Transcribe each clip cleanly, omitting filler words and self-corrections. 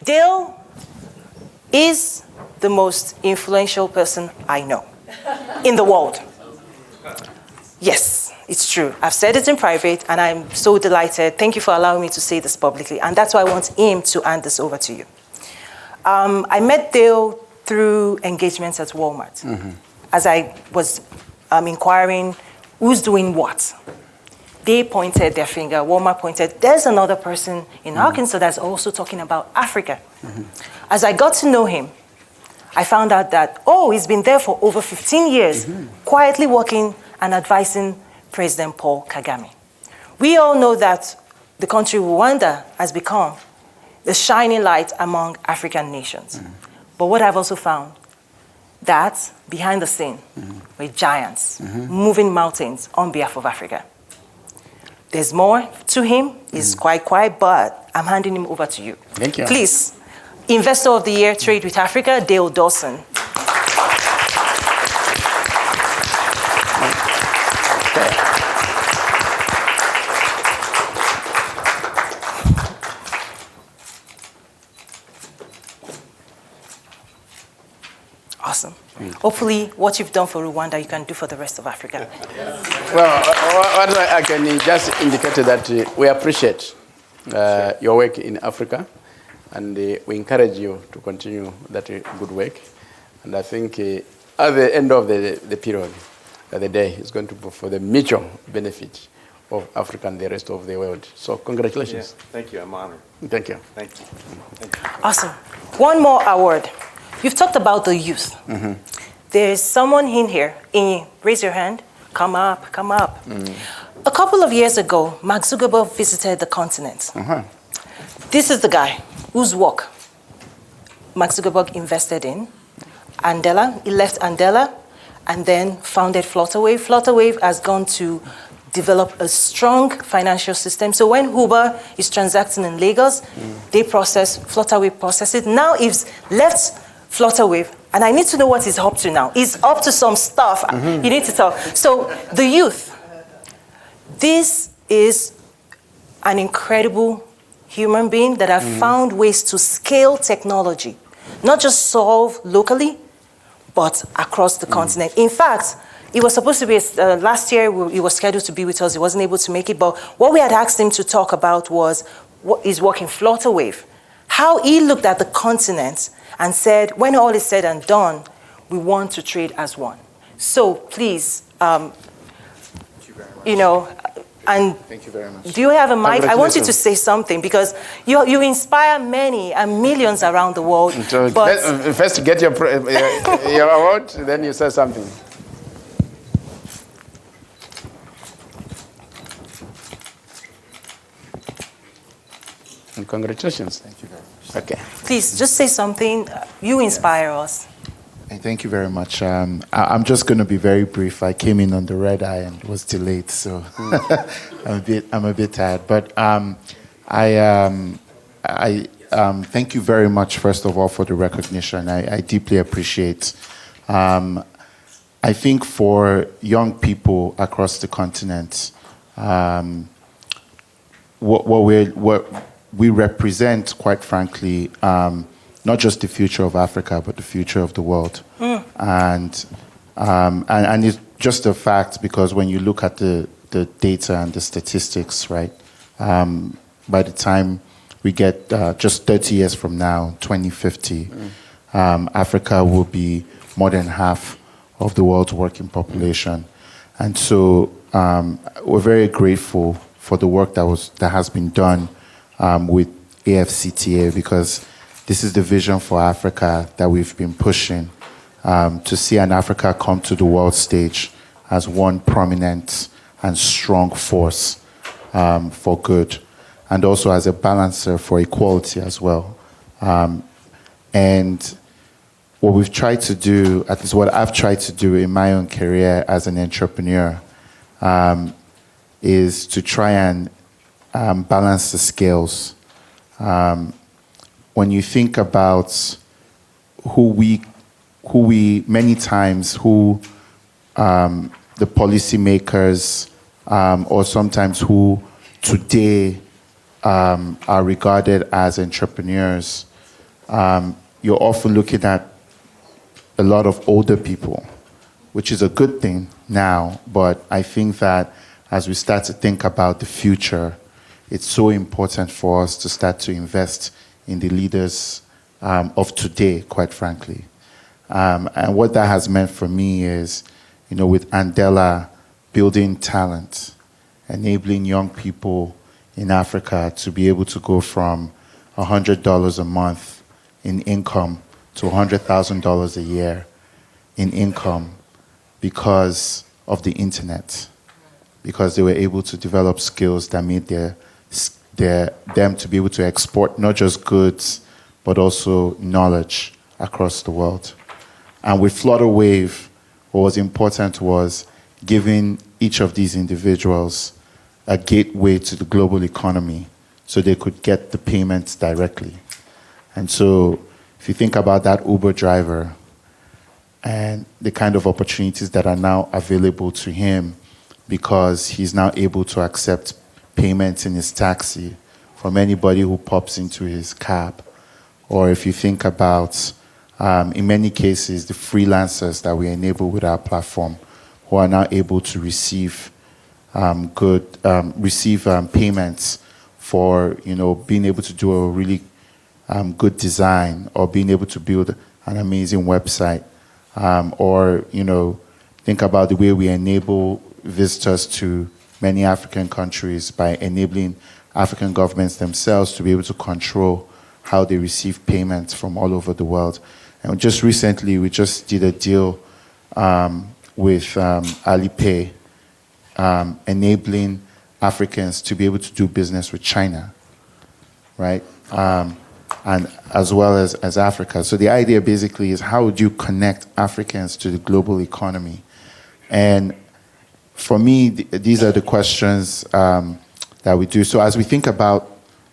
Dale is the most influential person I know in the world. Yes, it's true. I've said it in private, and I'm so delighted. Thank you for allowing me to say this publicly, and that's why I want him to hand this over to you. I met Dale through engagements at Walmart. As I was inquiring who's doing what. They pointed their finger, Walmart pointed, there's another person in Arkansas that's also talking about Africa. As I got to know him, I found out that, he's been there for over 15 years, quietly working and advising President Paul Kagame. We all know that the country Rwanda has become the shining light among African nations. But what I've also found, that behind the scene were giants moving mountains on behalf of Africa. There's more to him. He's quite quiet, but I'm handing him over to you. Thank you. Please, Investor of the Year, Trade with Africa, Dale Dawson. Awesome. Hopefully, what you've done for Rwanda, you can do for the rest of Africa. Well, what I can just indicate that we appreciate your work in Africa, and we encourage you to continue that good work. And I think at the end of the period, the day is going to be for the mutual benefit of Africa and the rest of the world. So congratulations. Yeah, thank you. I'm honored. Thank you. Thank you. Thank you. Awesome. One more award. You've talked about the youth. There's someone in here. Raise your hand. Come up, come up. A couple of years ago, Mark Zuckerberg visited the continent. This is the guy whose work Mark Zuckerberg invested in. Andela, he left Andela and then founded Flutterwave. Flutterwave has gone to develop a strong financial system. So when Uber is transacting in Lagos, they process, Flutterwave processes. Now he's left Flutterwave, and I need to know what he's up to now. He's up to some stuff. You need to tell. So the youth, this is an incredible human being that have found ways to scale technology, not just solve locally, but across the continent. In fact, he was supposed to be, last year he was scheduled to be with us. He wasn't able to make it, but what we had asked him to talk about was what his work in Flutterwave, how he looked at the continent and said, when all is said and done, we want to trade as one. So please, you know, and Thank you very much. do you have a mic? I want you to say something because you inspire many and millions around the world. So but first get your award, then you say something. And congratulations. Thank you very much. Okay. please, just say something. You inspire us. Hey, thank you very much. I'm just going to be very brief. I came in on the red eye and was delayed, so I'm a bit tired. But I thank you very much, first of all, for the recognition. I deeply appreciate. I think for young people across the continent, what we represent, quite frankly, not just the future of Africa, but the future of the world. And it's just a fact because when you look at the data and the statistics, right, by the time we get just 30 years from now, 2050, Africa will be more than half of the world's working population. And so we're very grateful for the work that has been done with AFCTA, because this is the vision for Africa that we've been pushing, to see an Africa come to the world stage as one prominent and strong force for good, and also as a balancer for equality as well. And what we've tried to do, at least what I've tried to do in my own career as an entrepreneur, is to try and balance the scales. When you think about who we many times the policymakers, or sometimes who today are regarded as entrepreneurs, you're often looking at a lot of older people, which is a good thing now, but I think that as we start to think about the future, it's so important for us to start to invest in the leaders of today, quite frankly. And what that has meant for me is, with Andela, building talent, enabling young people in Africa to be able to go from $100 a month in income to $100,000 a year in income because of the internet, because they were able to develop skills that made them to be able to export not just goods, but also knowledge across the world. And with Flutterwave, what was important was giving each of these individuals a gateway to the global economy so they could get the payments directly. And so if you think about that Uber driver and the kind of opportunities that are now available to him because he's now able to accept payments in his taxi from anybody who pops into his cab. Or if you think about, in many cases, the freelancers that we enable with our platform who are now able to receive payments for being able to do a really good design or being able to build an amazing website, or think about the way we enable visitors to many African countries by enabling African governments themselves to be able to control how they receive payments from all over the world. And just recently, we just did a deal with Alipay, enabling Africans to be able to do business with China, right? And as well as Africa. So the idea basically is how would you connect Africans to the global economy? And for me, these are the questions that we do. So as we think about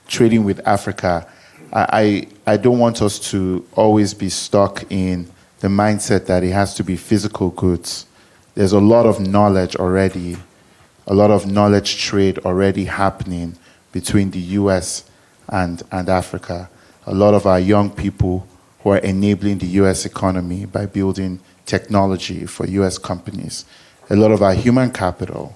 trading with Africa, I don't want us to always be stuck in the mindset that it has to be physical goods. There's a lot of knowledge already, a lot of knowledge trade already happening between the US and Africa. A lot of our young people who are enabling the US economy by building technology for US companies. A lot of our human capital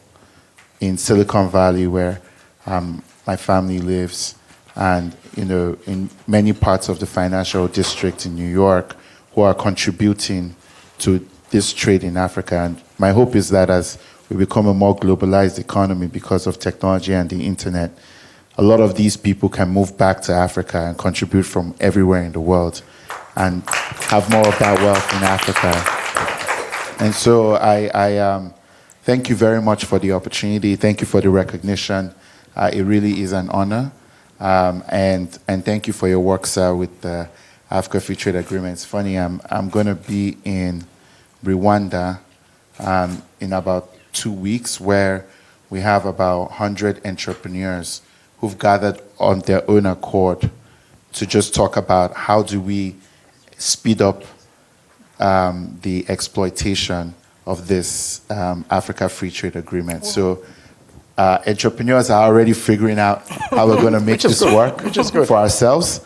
in Silicon Valley, where my family lives, and in many parts of the financial district in New York, who are contributing to this trade in Africa. And my hope is that as we become a more globalized economy because of technology and the internet, a lot of these people can move back to Africa and contribute from everywhere in the world and have more of that wealth in Africa. And so I thank you very much for the opportunity. Thank you for the recognition. It really is an honor. And thank you for your work, sir, with the Africa Free Trade Agreement. It's funny, I'm going to be in Rwanda in about 2 weeks, where we have about 100 entrepreneurs who've gathered on their own accord to just talk about how do we speed up the exploitation of this Africa Free Trade Agreement. So entrepreneurs are already figuring out how we're going to make this work for ourselves,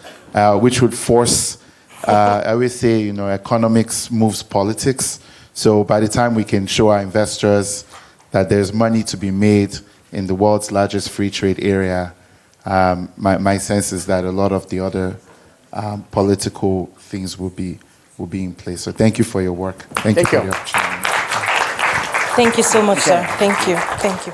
which would force, I always say, economics moves politics. So by the time we can show our investors that there's money to be made in the world's largest free trade area, my sense is that a lot of the other political things will be in place. So thank you for your work. Thank you for the opportunity. Thank you so much, sir. Thank you. Thank you.